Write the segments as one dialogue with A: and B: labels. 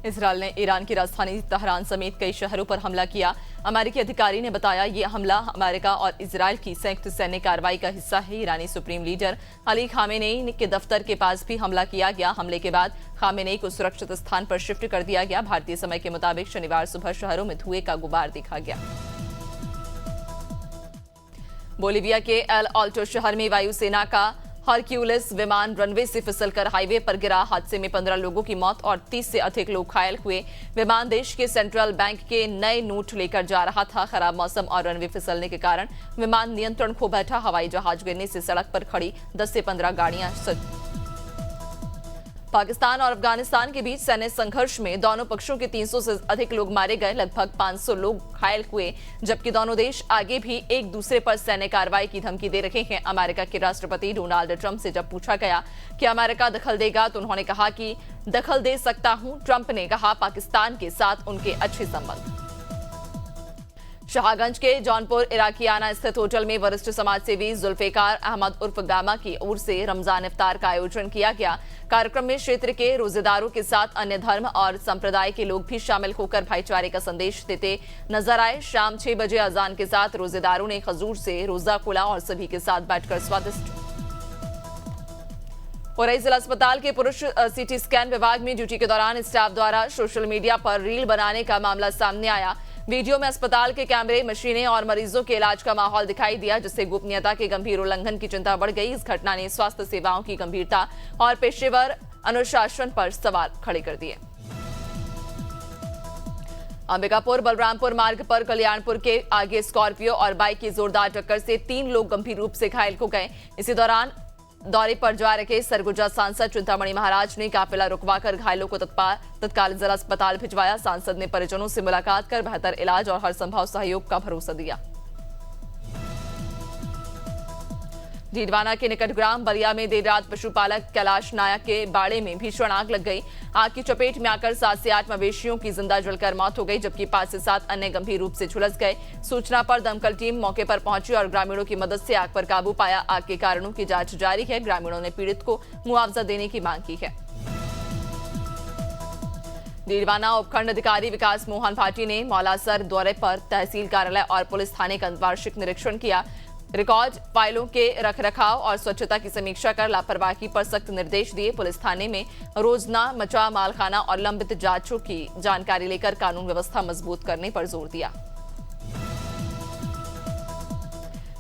A: Israel ने Iran की राजधानी तहरान समेत कई शहरों पर हमला किया। अमेरिकी अधिकारी ने बताया ये हमला अमेरिका और इसराइल की संयुक्त सैन्य कार्रवाई का हिस्सा है। ईरानी सुप्रीम लीडर अली खामेनेई के दफ्तर के पास भी हमला किया गया। हमले के बाद खामेनेई को सुरक्षित स्थान पर शिफ्ट कर दिया गया। भारतीय समय के मुताबिक शनिवार सुबह शहरों में धुएं का गुबार देखा गया। बोलिविया के एल ऑल्टो शहर में वायुसेना का हरक्यूलिस विमान रनवे से फिसलकर हाईवे पर गिरा। हादसे में 15 लोगों की मौत और 30 से अधिक लोग घायल हुए। विमान देश के सेंट्रल बैंक के नए नोट लेकर जा रहा था। खराब मौसम और रनवे फिसलने के कारण विमान नियंत्रण खो बैठा। हवाई जहाज गिरने से सड़क पर खड़ी 10 से 15 गाड़ियां। पाकिस्तान और अफगानिस्तान के बीच सैन्य संघर्ष में दोनों पक्षों के 300 से अधिक लोग मारे गए। लगभग 500 लोग घायल हुए, जबकि दोनों देश आगे भी एक दूसरे पर सैन्य कार्रवाई की धमकी दे रहे हैं। अमेरिका के राष्ट्रपति डोनाल्ड ट्रंप से जब पूछा गया कि अमेरिका दखल देगा तो उन्होंने कहा कि दखल दे सकता हूं। ट्रंप ने कहा पाकिस्तान के साथ उनके अच्छे संबंध। शाहगंज के जौनपुर इराकियाना स्थित होटल में वरिष्ठ समाजसेवी जुल्फिकार अहमद उर्फ गामा की ओर से रमजान इफ्तार का आयोजन किया गया। कार्यक्रम में क्षेत्र के रोजेदारों के साथ अन्य धर्म और संप्रदाय के लोग भी शामिल होकर भाईचारे का संदेश देते नजर आए। शाम 6 बजे अजान के साथ रोजेदारों ने खजूर से रोजा खोला और सभी के साथ बैठकर स्वादिष्ट। औरई जिला अस्पताल के पुरुष सीटी स्कैन विभाग में ड्यूटी के दौरान स्टाफ द्वारा सोशल मीडिया पर रील बनाने का मामला सामने आया। वीडियो में अस्पताल के कैमरे, मशीनें और मरीजों के इलाज का माहौल दिखाई दिया, जिससे गोपनीयता के गंभीर उल्लंघन की चिंता बढ़ गई। इस घटना ने स्वास्थ्य सेवाओं की गंभीरता और पेशेवर अनुशासन पर सवाल खड़े कर दिए। अंबिकापुर बलरामपुर मार्ग पर कल्याणपुर के आगे स्कॉर्पियो और बाइक की जोरदार टक्कर से 3 लोग गंभीर रूप से घायल हो गए। इसी दौरान दौरे पर जा रहे सरगुजा सांसद चिंतामणि महाराज ने काफिला रुकवाकर घायलों को तत्काल जिला अस्पताल भिजवाया। सांसद ने परिजनों से मुलाकात कर बेहतर इलाज और हर संभव सहयोग का भरोसा दिया। डीडवाना के निकट ग्राम बलिया में देर रात पशुपालक कैलाश नायक के बाड़े में भीषण आग लग गई। आग की चपेट में आकर 7 से 8 मवेशियों की जिंदा जलकर मौत हो गई, जबकि 5 से 7 अन्य गंभीर रूप से झुलस गए। सूचना पर दमकल टीम मौके पर पहुंची और ग्रामीणों की मदद से आग पर काबू पाया। आग के कारणों की जांच जारी है। ग्रामीणों ने पीड़ित को मुआवजा देने की मांग की है। डीडवाना उपखंड अधिकारी विकास मोहन भाटी ने मौलासर दौरे पर तहसील कार्यालय और पुलिस थाने का वार्षिक निरीक्षण किया। रिकॉर्ड फाइलों के रखरखाव और स्वच्छता की समीक्षा कर लापरवाही पर सख्त निर्देश दिए। पुलिस थाने में रोजना मचा मालखाना और लंबित जांचों की जानकारी लेकर कानून व्यवस्था मजबूत करने पर जोर दिया।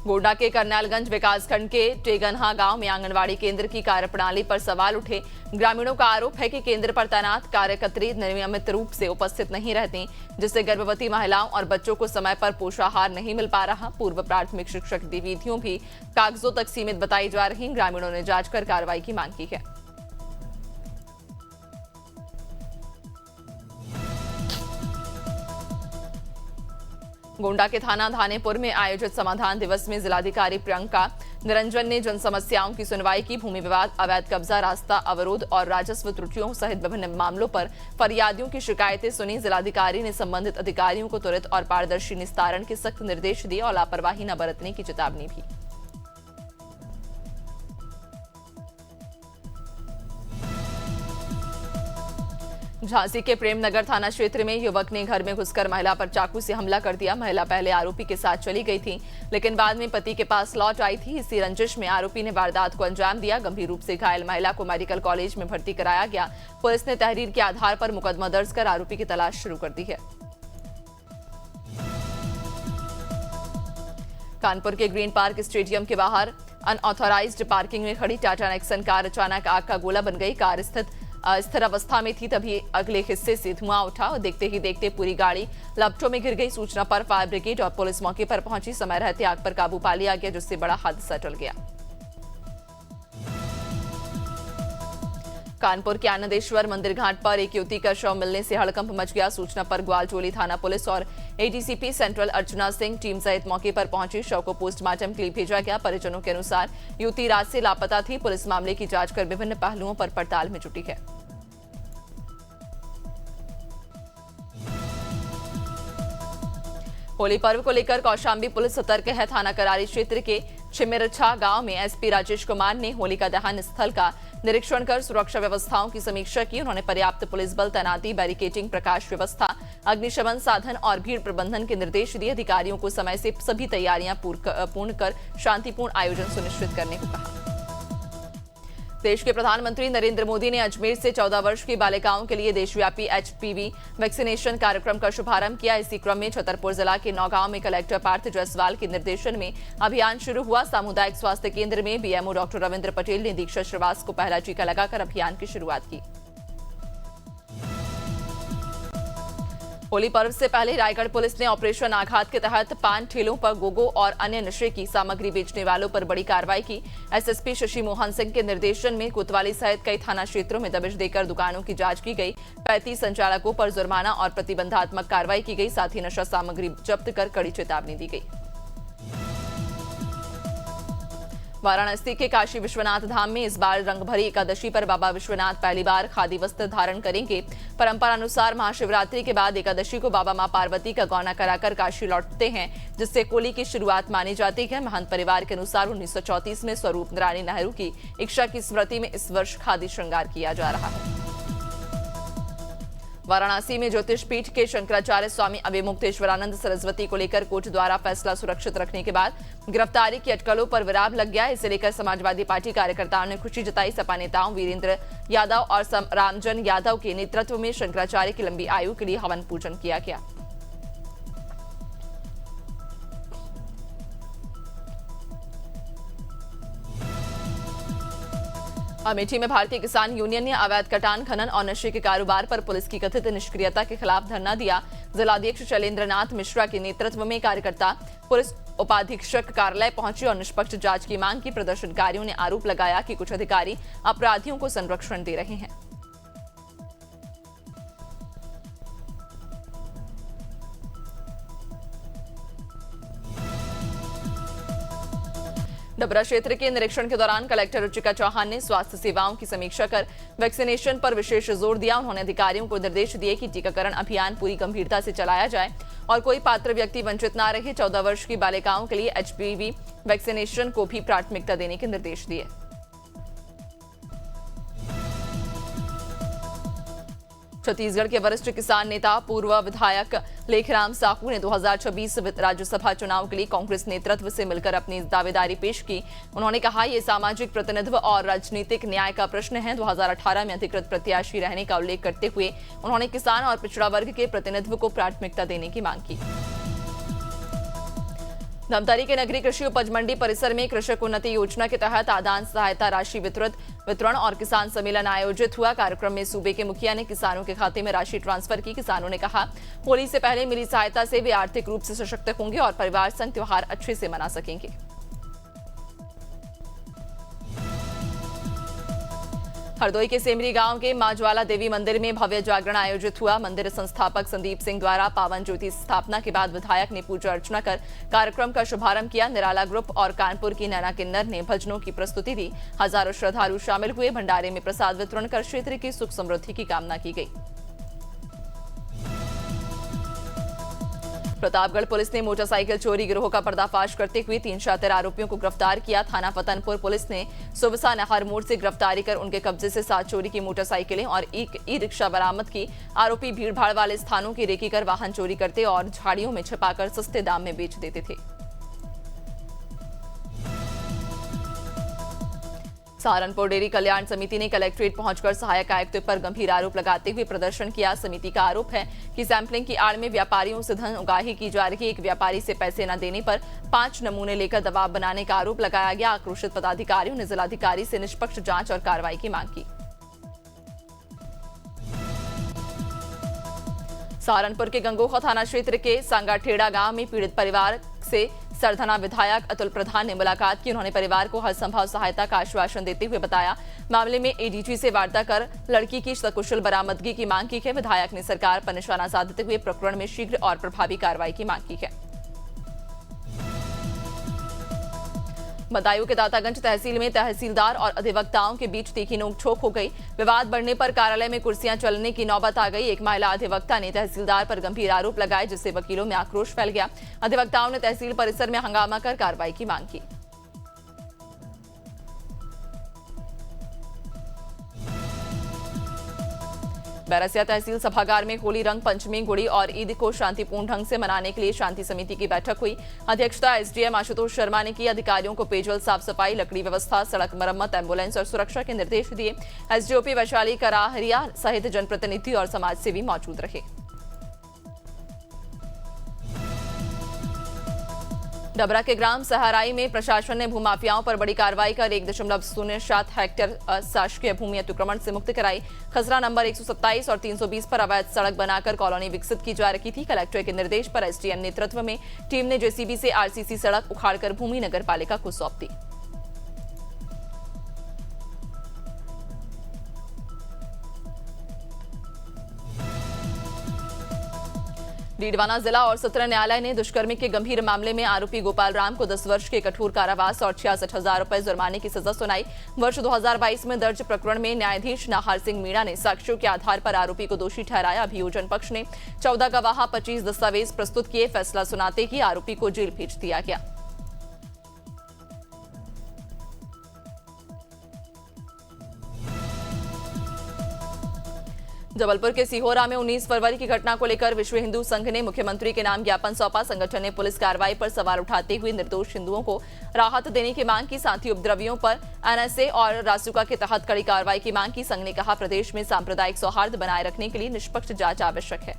A: गोड्डा के करनालगंज विकासखंड के टेगनहा गांव में आंगनवाड़ी केंद्र की कार्यप्रणाली पर सवाल उठे। ग्रामीणों का आरोप है कि केंद्र पर तैनात कार्यकर्त्री नियमित रूप से उपस्थित नहीं रहती, जिससे गर्भवती महिलाओं और बच्चों को समय पर पोषाहार नहीं मिल पा रहा। पूर्व प्राथमिक शिक्षक गतिविधियों भी कागजों तक सीमित बताई जा रही। ग्रामीणों ने जांच कर कार्रवाई की मांग की है। गोंडा के थाना धानेपुर में आयोजित समाधान दिवस में जिलाधिकारी प्रियंका निरंजन ने जन समस्याओं की सुनवाई की। भूमि विवाद, अवैध कब्जा, रास्ता अवरोध और राजस्व त्रुटियों सहित विभिन्न मामलों पर फरियादियों की शिकायतें सुनी। जिलाधिकारी ने संबंधित अधिकारियों को त्वरित और पारदर्शी निस्तारण के सख्त निर्देश दिए और लापरवाही न बरतने की चेतावनी भी। झांसी के प्रेमनगर थाना क्षेत्र में युवक ने घर में घुसकर महिला पर चाकू से हमला कर दिया। महिला पहले आरोपी के साथ चली गई थी, लेकिन बाद में पति के पास लौट आई थी। इसी रंजिश में आरोपी ने वारदात को अंजाम दिया। गंभीर रूप से घायल महिला को मेडिकल कॉलेज में भर्ती कराया गया। पुलिस ने तहरीर के आधार पर मुकदमा दर्ज कर आरोपी की तलाश शुरू कर दी है। कानपुर के ग्रीन पार्क स्टेडियम के बाहर अनऑथोराइज्ड पार्किंग में खड़ी टाटा नेक्सन कार अचानक आग का गोला बन गई। कार स्थिर अवस्था में थी, तभी अगले हिस्से से धुआं उठा और देखते ही देखते पूरी गाड़ी लपटों में गिर गई। सूचना पर फायर ब्रिगेड और पुलिस मौके पर पहुंची। समय रहते आग पर काबू पा लिया गया, जिससे बड़ा हादसा टल गया। कानपुर के आनंदेश्वर मंदिर घाट पर एक युवती का शव मिलने से हड़कंप मच गया। सूचना पर ग्वालटोली थाना पुलिस और ADCP central Archana Singh team सहित मौके पर पहुंची। शव को पोस्टमार्टम के लिए भेजा गया। परिजनों के अनुसार युवती रात से लापता थी। पुलिस मामले की जांच कर विभिन्न पहलुओं पर पड़ताल में जुटी है। होली पर्व को लेकर कौशाम्बी पुलिस सतर्क है। थाना करारी क्षेत्र के छिमिरछा गांव में एसपी राजेश कुमार ने होलिका दहन स्थल का निरीक्षण कर सुरक्षा व्यवस्थाओं की समीक्षा की। उन्होंने पर्याप्त पुलिस बल तैनाती, बैरिकेडिंग, प्रकाश व्यवस्था, अग्निशमन साधन और भीड़ प्रबंधन के निर्देश दिए। अधिकारियों को समय से सभी तैयारियां पूर्ण कर शांतिपूर्ण आयोजन सुनिश्चित करने को कहा। देश के प्रधानमंत्री नरेंद्र मोदी ने अजमेर से 14 वर्ष की बालिकाओं के लिए देशव्यापी एचपीवी वैक्सीनेशन कार्यक्रम का शुभारंभ किया। इसी क्रम में छतरपुर जिला के नौगांव में कलेक्टर पार्थ जायसवाल के निर्देशन में अभियान शुरू हुआ। सामुदायिक स्वास्थ्य केंद्र में बीएमओ डॉक्टर रविंद्र पटेल ने दीक्षा श्रीवास को पहला टीका लगाकर अभियान की शुरुआत की। होली पर्व से पहले रायगढ़ पुलिस ने ऑपरेशन आघात के तहत पान ठेलों पर गोगो और अन्य नशे की सामग्री बेचने वालों पर बड़ी कार्रवाई की। एसएसपी शशि मोहन सिंह के निर्देशन में कोतवाली सहित कई थाना क्षेत्रों में दबिश देकर दुकानों की जांच की गई। 35 संचालकों पर जुर्माना और प्रतिबंधात्मक कार्रवाई की गई। साथ ही नशा सामग्री जब्त कर कड़ी चेतावनी दी गई। वाराणसी के काशी विश्वनाथ धाम में इस बार रंगभरी एकादशी पर बाबा विश्वनाथ पहली बार खादी वस्त्र धारण करेंगे। परंपरा अनुसार महाशिवरात्रि के बाद एकादशी को बाबा मां पार्वती का गौना कराकर काशी लौटते हैं, जिससे होली की शुरुआत मानी जाती है। महंत परिवार के अनुसार 1934 में स्वरूप रानी नेहरू की इच्छा की स्मृति में इस वर्ष खादी श्रृंगार किया जा रहा है। वाराणसी में ज्योतिष पीठ के शंकराचार्य स्वामी अभिमुक्तेश्वरानंद सरस्वती को लेकर कोर्ट द्वारा फैसला सुरक्षित रखने के बाद गिरफ्तारी की अटकलों पर विराम लग गया। इसे लेकर समाजवादी पार्टी कार्यकर्ताओं ने खुशी जताई। सपा नेताओं वीरेंद्र यादव और रामजन यादव के नेतृत्व में शंकराचार्य की लंबी आयु के लिए हवन पूजन किया गया। अमेठी में भारतीय किसान यूनियन ने अवैध कटान, खनन और नशे के कारोबार पर पुलिस की कथित निष्क्रियता के खिलाफ धरना दिया। जिलाध्यक्ष शैलेंद्र नाथ मिश्रा के नेतृत्व में कार्यकर्ता पुलिस उपाधीक्षक कार्यालय पहुंचे और निष्पक्ष जांच की मांग की। प्रदर्शनकारियों ने आरोप लगाया कि कुछ अधिकारी अपराधियों को संरक्षण दे रहे हैं। डबरा क्षेत्र के निरीक्षण के दौरान कलेक्टर रुचिका चौहान ने स्वास्थ्य सेवाओं की समीक्षा कर वैक्सीनेशन पर विशेष जोर दिया। उन्होंने अधिकारियों को निर्देश दिए कि टीकाकरण अभियान पूरी गंभीरता से चलाया जाए और कोई पात्र व्यक्ति वंचित न रहे। 14 वर्ष की बालिकाओं के लिए एचपीवी वैक्सीनेशन को भी प्राथमिकता देने के निर्देश दिए। छत्तीसगढ़ के वरिष्ठ किसान नेता पूर्व विधायक लेखराम साहू ने 2026 राज्यसभा चुनाव के लिए कांग्रेस नेतृत्व से मिलकर अपनी दावेदारी पेश की। उन्होंने कहा, ये सामाजिक प्रतिनिधित्व और राजनीतिक न्याय का प्रश्न है। 2018 में अधिकृत प्रत्याशी रहने का उल्लेख करते हुए उन्होंने किसान और पिछड़ा वर्ग के प्रतिनिधित्व को प्राथमिकता देने की मांग की। धमतरी के नगरीय कृषि उपज मंडी परिसर में कृषक उन्नति योजना के तहत आदान सहायता राशि वितरण और किसान सम्मेलन आयोजित हुआ। कार्यक्रम में सूबे के मुखिया ने किसानों के खाते में राशि ट्रांसफर की। किसानों ने कहा, होली से पहले मिली सहायता से वे आर्थिक रूप से सशक्त होंगे और परिवार संग त्योहार अच्छे से मना सकेंगे। हरदोई के सेमरी गांव के मां ज्वाला देवी मंदिर में भव्य जागरण आयोजित हुआ। मंदिर संस्थापक संदीप सिंह द्वारा पावन ज्योति स्थापना के बाद विधायक ने पूजा अर्चना कर कार्यक्रम का शुभारंभ किया। निराला ग्रुप और कानपुर की नैना किन्नर ने भजनों की प्रस्तुति दी। हजारों श्रद्धालु शामिल हुए। भंडारे में प्रसाद वितरण कर क्षेत्र की सुख समृद्धि की कामना की गई। प्रतापगढ़ पुलिस ने मोटरसाइकिल चोरी गिरोह का पर्दाफाश करते हुए 3 शातिर आरोपियों को गिरफ्तार किया। थाना फतनपुर पुलिस ने सुबसा नहर मोड़ से गिरफ्तारी कर उनके कब्जे से 7 चोरी की मोटरसाइकिलें और एक ई रिक्शा बरामद की। आरोपी भीड़भाड़ वाले स्थानों की रेकी कर वाहन चोरी करते और झाड़ियों में छिपाकर सस्ते दाम में बेच देते थे। सहारनपुर डेयरी कल्याण समिति ने कलेक्ट्रेट पहुंचकर सहायक आयुक्त पर गंभीर आरोप लगाते हुए प्रदर्शन किया। समिति का आरोप है कि सैंपलिंग की आड़ में व्यापारियों से धन उगाही की जा रही। एक व्यापारी से पैसे न देने पर 5 नमूने लेकर दबाव बनाने का आरोप लगाया गया। आक्रोशित पदाधिकारियों ने जिलाधिकारी से निष्पक्ष जांच और कार्रवाई की मांग की। सहारनपुर के गंगोहा थाना क्षेत्र के सांगाठेड़ा गांव में पीड़ित परिवार से सरधना विधायक अतुल प्रधान ने मुलाकात की। उन्होंने परिवार को हर संभव सहायता का आश्वासन देते हुए बताया, मामले में एडीजी से वार्ता कर लड़की की सकुशल बरामदगी की मांग की है। विधायक ने सरकार पर निशाना साधते हुए प्रकरण में शीघ्र और प्रभावी कार्रवाई की मांग की है। बदायूं के दातागंज तहसील में तहसीलदार और अधिवक्ताओं के बीच तीखी नोकझोंक हो गई। विवाद बढ़ने पर कार्यालय में कुर्सियां चलने की नौबत आ गई। एक महिला अधिवक्ता ने तहसीलदार पर गंभीर आरोप लगाए, जिससे वकीलों में आक्रोश फैल गया। अधिवक्ताओं ने तहसील परिसर में हंगामा कर कार्रवाई की मांग की। बैरसिया तहसील सभागार में होली, रंग पंचमी, गुड़ी और ईद को शांतिपूर्ण ढंग से मनाने के लिए शांति समिति की बैठक हुई। अध्यक्षता एसडीएम आशुतोष शर्मा ने की। अधिकारियों को पेयजल, साफ सफाई, लकड़ी व्यवस्था, सड़क मरम्मत, एम्बुलेंस और सुरक्षा के निर्देश दिए। एसडीओपी वैशाली कराहरिया सहित जनप्रतिनिधि और समाजसेवी मौजूद रहे। डबरा के ग्राम सहाराई में प्रशासन ने भूमाफियाओं पर बड़ी कार्रवाई कर 1.07 हेक्टेयर शासकीय भूमि अतिक्रमण से मुक्त कराई। खसरा नंबर 127 और 320 पर अवैध सड़क बनाकर कॉलोनी विकसित की जा रही थी। कलेक्टर के निर्देश पर एसडीएम नेतृत्व में टीम ने जेसीबी से आरसीसी सड़क उखाड़कर भूमि नगर पालिका को सौंप दी। डीडवाना जिला और सत्र न्यायालय ने दुष्कर्म के गंभीर मामले में आरोपी गोपाल राम को 10 वर्ष के कठोर कारावास और 66,000 रुपए जुर्माने की सजा सुनाई। वर्ष 2022 में दर्ज प्रकरण में न्यायाधीश नाहर सिंह मीणा ने साक्ष्यों के आधार पर आरोपी को दोषी ठहराया। अभियोजन पक्ष ने 14 गवाह, 25 दस्तावेज प्रस्तुत किए। फैसला सुनाते ही आरोपी को जेल भेज दिया गया। जबलपुर के सिहोरा में 19 फरवरी की घटना को लेकर विश्व हिंदू संघ ने मुख्यमंत्री के नाम ज्ञापन सौंपा। संगठन ने पुलिस कार्रवाई पर सवाल उठाते हुए निर्दोष हिंदुओं को राहत देने की मांग की। साथ ही उपद्रवियों पर एनएसए और रासुका के तहत कड़ी कार्रवाई की मांग की। संघ ने कहा, प्रदेश में सांप्रदायिक सौहार्द बनाए रखने के लिए निष्पक्ष जांच आवश्यक है।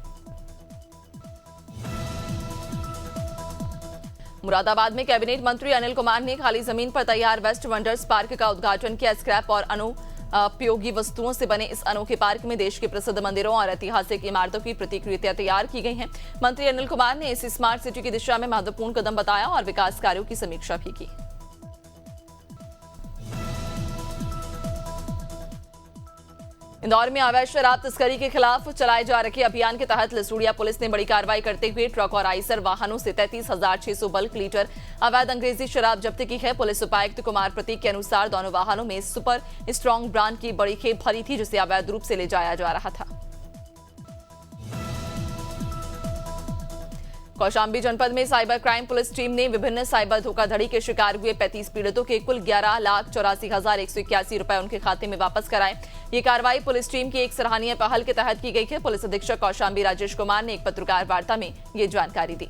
A: मुरादाबाद में कैबिनेट मंत्री अनिल कुमार ने खाली जमीन पर तैयार वेस्ट वंडर्स पार्क का उद्घाटन किया। स्क्रैप और उपयोगी वस्तुओं से बने इस अनोखे पार्क में देश के प्रसिद्ध मंदिरों और ऐतिहासिक इमारतों की प्रतिकृतियां तैयार की गई हैं। मंत्री अनिल कुमार ने इसे स्मार्ट सिटी की दिशा में महत्वपूर्ण कदम बताया और विकास कार्यों की समीक्षा भी की। इंदौर में अवैध शराब तस्करी के खिलाफ चलाए जा रहे अभियान के तहत लसूड़िया पुलिस ने बड़ी कार्रवाई करते हुए ट्रक और आइसर वाहनों से 33,600 बल्क लीटर अवैध अंग्रेजी शराब जब्त की है। पुलिस उपायुक्त कुमार प्रतीक के अनुसार दोनों वाहनों में सुपर स्ट्रॉन्ग ब्रांड की बड़ी खेप भरी थी, जिसे अवैध रूप से ले जाया जा रहा था। कौशाम्बी जनपद में साइबर क्राइम पुलिस टीम ने विभिन्न साइबर धोखाधड़ी के शिकार हुए 35 पीड़ितों के कुल 11,84,181 रुपए उनके खाते में वापस कराए। ये कार्रवाई पुलिस टीम की एक सराहनीय पहल के तहत की गई है। पुलिस अधीक्षक कौशाम्बी राजेश कुमार ने एक पत्रकार वार्ता में ये जानकारी दी।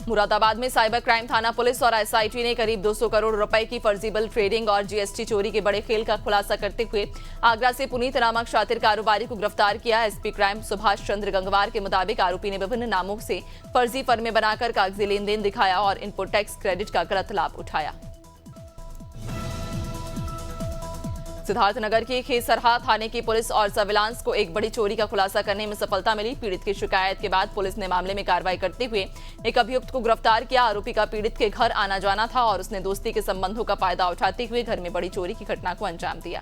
A: मुरादाबाद में साइबर क्राइम थाना पुलिस और एसआईटी ने करीब 200 करोड़ रुपए की फर्जी बिल ट्रेडिंग और जीएसटी चोरी के बड़े खेल का खुलासा करते हुए आगरा से पुनीत नामक शातिर कारोबारी को गिरफ्तार किया। एसपी क्राइम सुभाष चंद्र गंगवार के मुताबिक आरोपी ने विभिन्न नामों से फर्जी फर्में बनाकर कागजी लेन देन दिखाया और इनपुट टैक्स क्रेडिट का गलत लाभ उठाया। सिद्धार्थनगर के खेसरहा थाने की पुलिस और सर्विलांस को एक बड़ी चोरी का खुलासा करने में सफलता मिली। पीड़ित की शिकायत के बाद पुलिस ने मामले में कार्रवाई करते हुए एक अभियुक्त को गिरफ्तार किया। आरोपी का पीड़ित के घर आना जाना था और उसने दोस्ती के संबंधों का फायदा उठाते हुए घर में बड़ी चोरी की घटना को अंजाम दिया।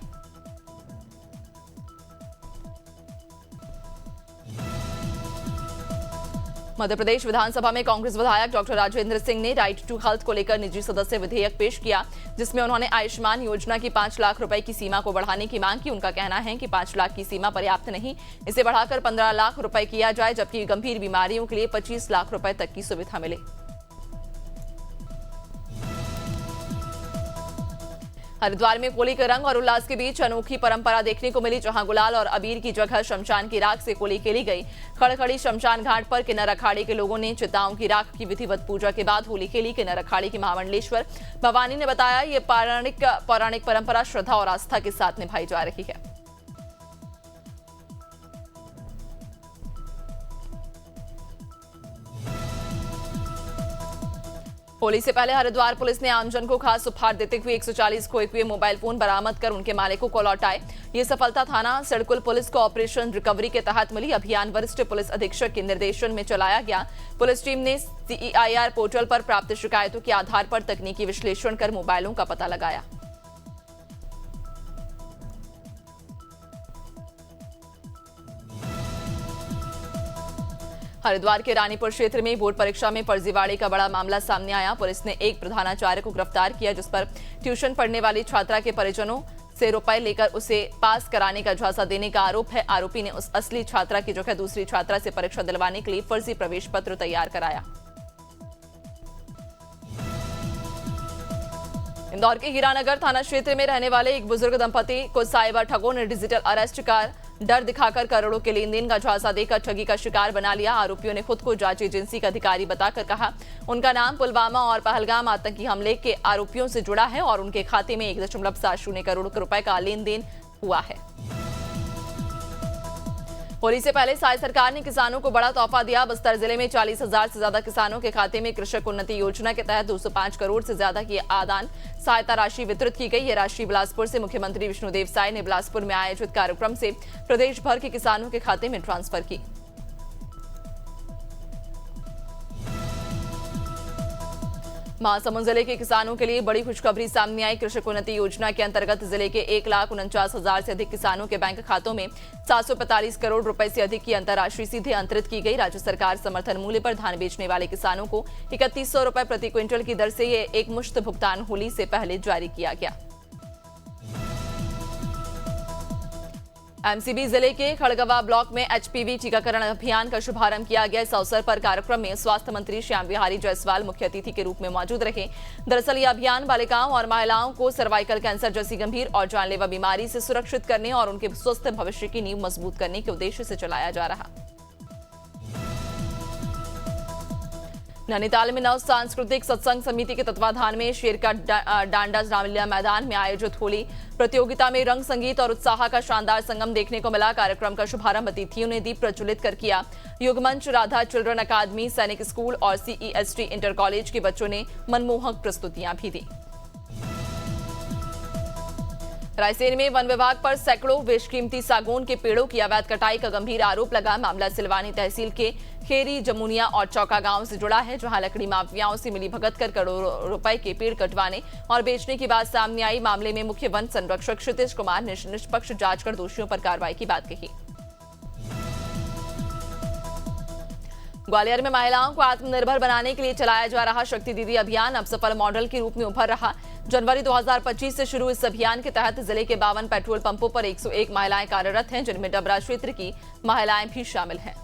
A: मध्य प्रदेश विधानसभा में कांग्रेस विधायक डॉक्टर राजेंद्र सिंह ने राइट टू हेल्थ को लेकर निजी सदस्य विधेयक पेश किया, जिसमें उन्होंने आयुष्मान योजना की 5 लाख रुपए की सीमा को बढ़ाने की मांग की। उनका कहना है कि 5 लाख की सीमा पर्याप्त नहीं, इसे बढ़ाकर 15 लाख रुपए किया जाए, जबकि गंभीर बीमारियों के लिए 25 लाख रुपए तक की सुविधा मिले। हरिद्वार में होली के रंग और उल्लास के बीच अनोखी परंपरा देखने को मिली, जहां गुलाल और अबीर की जगह शमशान की राख से होली खेली गई। खड़खड़ी शमशान घाट पर किन्नर अखाड़े के लोगों ने चिताओं की राख की विधिवत पूजा के बाद होली खेली। किन्नर अखाड़े की महामंडलेश्वर भवानी ने बताया, ये पौराणिक परंपरा श्रद्धा और आस्था के साथ निभाई जा रही है। होली से पहले हरिद्वार पुलिस ने आमजन को खास उपहार देते हुए 140 खोए हुए मोबाइल फोन बरामद कर उनके मालिकों को लौटाए। ये सफलता थाना सिडकुल पुलिस को ऑपरेशन रिकवरी के तहत मिली। अभियान वरिष्ठ पुलिस अधीक्षक के निर्देशन में चलाया गया। पुलिस टीम ने CEIR पोर्टल पर प्राप्त शिकायतों के आधार पर तकनीकी विश्लेषण कर मोबाइलों का पता लगाया। हरिद्वार के रानीपुर क्षेत्र में बोर्ड परीक्षा में फर्जीवाड़े का बड़ा मामला सामने आया। पुलिस ने एक प्रधानाचार्य को गिरफ्तार किया, जिस पर ट्यूशन पढ़ने वाली छात्रा के परिजनों से रुपए लेकर उसे पास कराने का झांसा देने का आरोप है। आरोपी ने उस असली छात्रा की जगह दूसरी छात्रा से परीक्षा दिलवाने के लिए फर्जी प्रवेश पत्र तैयार कराया। इंदौर के हीरानगर थाना क्षेत्र में रहने वाले एक बुजुर्ग दंपति को साइबर ठगों ने डिजिटल अरेस्ट कर डर दिखाकर करोड़ों के लेन देन का झांसा देकर ठगी का शिकार बना लिया। आरोपियों ने खुद को जांच एजेंसी का अधिकारी बताकर कहा उनका नाम पुलवामा और पहलगाम आतंकी हमले के आरोपियों से जुड़ा है और उनके खाते में 1.70 करोड़ रुपए का लेन देन हुआ है। होली से पहले साई सरकार ने किसानों को बड़ा तोहफा दिया। बस्तर जिले में 40,000 से ज्यादा किसानों के खाते में कृषक उन्नति योजना के तहत 205 करोड़ से ज्यादा की आदान सहायता राशि वितरित की गई। ये राशि बिलासपुर से मुख्यमंत्री विष्णुदेव साय ने बिलासपुर में आयोजित कार्यक्रम से प्रदेश भर के किसानों के खाते में ट्रांसफर की। महासमुंद जिले के किसानों के लिए बड़ी खुशखबरी सामने आई। कृषक उन्नति योजना के अंतर्गत जिले के 1,49,000 से अधिक किसानों के बैंक खातों में 745 करोड़ रुपए से अधिक की अंतरराशि सीधे अंतरित की गई। राज्य सरकार समर्थन मूल्य पर धान बेचने वाले किसानों को 3100 रुपए प्रति क्विंटल की दर से ये एक मुश्त भुगतान होली से पहले जारी किया गया। एमसीबी जिले के खड़गवा ब्लॉक में एचपीवी टीकाकरण अभियान का शुभारंभ किया गया। इस अवसर पर कार्यक्रम में स्वास्थ्य मंत्री श्याम बिहारी जायसवाल मुख्य अतिथि के रूप में मौजूद रहे। दरअसल यह अभियान बालिकाओं और महिलाओं को सर्वाइकल कैंसर जैसी गंभीर और जानलेवा बीमारी से सुरक्षित करने और उनके स्वस्थ भविष्य की नींव मजबूत करने के उद्देश्य से चलाया जा रहा। नैनीताल में नव सांस्कृतिक सत्संग समिति के तत्वाधान में शेर का डांडा रामलीला मैदान में आयोजित होली प्रतियोगिता में रंग संगीत और उत्साह का शानदार संगम देखने को मिला। कार्यक्रम का शुभारंभ अतिथियों ने दीप प्रज्वलित कर किया। युगमंच, राधा चिल्ड्रन अकादमी, सैनिक स्कूल और सीईएसटी इंटर कॉलेज के बच्चों ने मनमोहक प्रस्तुतियां भी दी। रायसेन में वन विभाग पर सैकड़ों बेशकीमती सागौन के पेड़ों की अवैध कटाई का गंभीर आरोप लगा। मामला सिलवानी तहसील के खेरी, जमुनिया और चौका गांव से जुड़ा है, जहां लकड़ी माफियाओं से मिलीभगत कर करोड़ों रुपए के पेड़ कटवाने और बेचने की बात सामने आई। मामले में मुख्य वन संरक्षक क्षितिज कुमार ने निष्पक्ष जांच कर दोषियों पर कार्रवाई की बात कही। ग्वालियर में महिलाओं को आत्मनिर्भर बनाने के लिए चलाया जा रहा शक्ति दीदी अभियान अब सफल मॉडल के रूप में उभर रहा। जनवरी 2025 से शुरू इस अभियान के तहत जिले के 52 पेट्रोल पंपों पर 101 महिलाएं कार्यरत हैं, जिनमें डबरा क्षेत्र की महिलाएं भी शामिल हैं।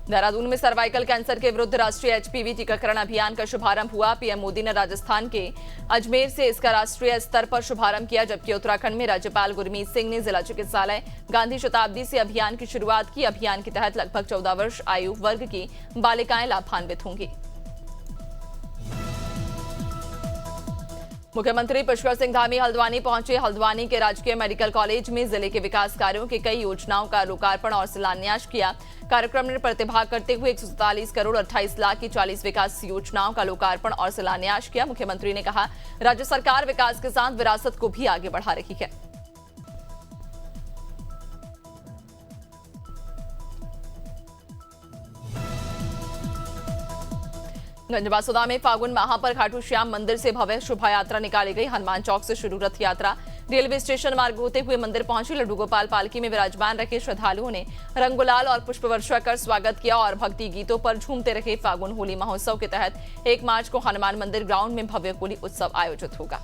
A: देहरादून में सर्वाइकल कैंसर के विरुद्ध राष्ट्रीय एचपीवी टीकाकरण अभियान का शुभारंभ हुआ। पीएम मोदी ने राजस्थान के अजमेर से इसका राष्ट्रीय स्तर पर शुभारंभ किया, जबकि उत्तराखंड में राज्यपाल गुरमीत सिंह ने जिला चिकित्सालय गांधी शताब्दी से अभियान की शुरुआत की। अभियान के तहत लगभग 14 वर्ष आयु वर्ग की बालिकाएं लाभान्वित होंगी। मुख्यमंत्री पुष्कर सिंह धामी हल्द्वानी पहुंचे। हल्द्वानी के राजकीय मेडिकल कॉलेज में जिले के विकास कार्यों के कई योजनाओं का लोकार्पण और शिलान्यास किया। कार्यक्रम में प्रतिभाग करते हुए 147 करोड़ 28 लाख की 40 विकास योजनाओं का लोकार्पण और शिलान्यास किया। मुख्यमंत्री ने कहा, राज्य सरकार विकास के साथ विरासत को भी आगे बढ़ा रही है। गंजबासुदा में फागुन माह पर खाटू श्याम मंदिर से भव्य शोभा यात्रा निकाली गई। हनुमान चौक से शुरू रथ यात्रा रेलवे स्टेशन मार्ग होते हुए मंदिर पहुंची। लड्डू गोपाल पालकी में विराजमान रखे श्रद्धालुओं ने रंग गुलाल और पुष्प वर्षा कर स्वागत किया और भक्ति गीतों पर झूमते रहे। फागुन होली महोत्सव के तहत 1 मार्च को हनुमान मंदिर ग्राउंड में भव्य होली उत्सव आयोजित होगा।